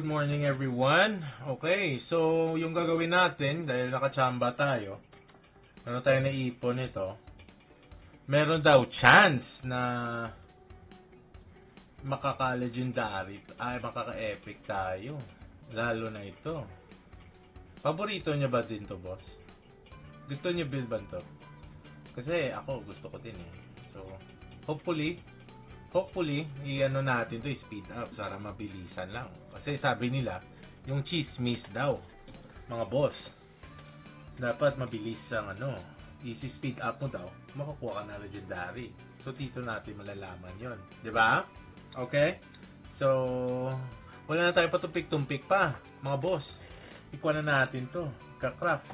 good morning everyone. Okay, so yung gagawin natin, dahil nakachamba tayo, meron tayo naipon ito, meron daw chance na makaka-legendary, makaka-epic tayo. Lalo na ito. Paborito niya ba din to, boss? Gusto niya build ba to? Kasi ako, gusto ko din eh. So, hopefully, i-ano natin to, speed up para mabilisan lang. Kasi sabi nila, yung chismis daw, mga boss, dapat mabilis ang easy speed up mo daw, makakuha ka na legendary. So, dito natin malalaman yon, di ba? Okay? So, wala na tayo patumpik-tumpik pa, mga boss. Ikuha na natin to, ka-craft.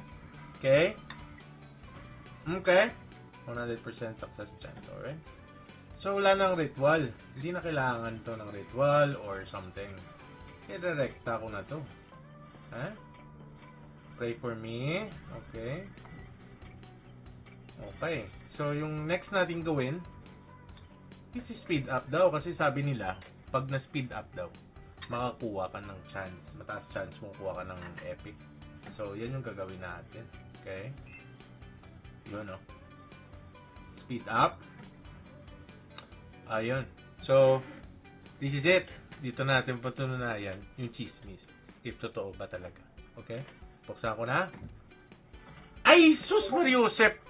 Okay? Okay? 100% success chance, alright? So, wala nang ritual. Hindi na kailangan to ng ritual or something. Kaya direkta ko na to. Pray for me. Okay. Okay. So, yung next natin gawin, is speed up daw. Kasi sabi nila, pag na-speed up daw, makakuha ka ng chance. Mataas chance mo kuha ka ng epic. So, yan yung gagawin natin. Okay. Yun, speed up. Ayun. So, this is it. Dito natin patutunayan yung chismis. If totoo ba talaga. Okay? Buksan ko na. Ay, sus Mariusep!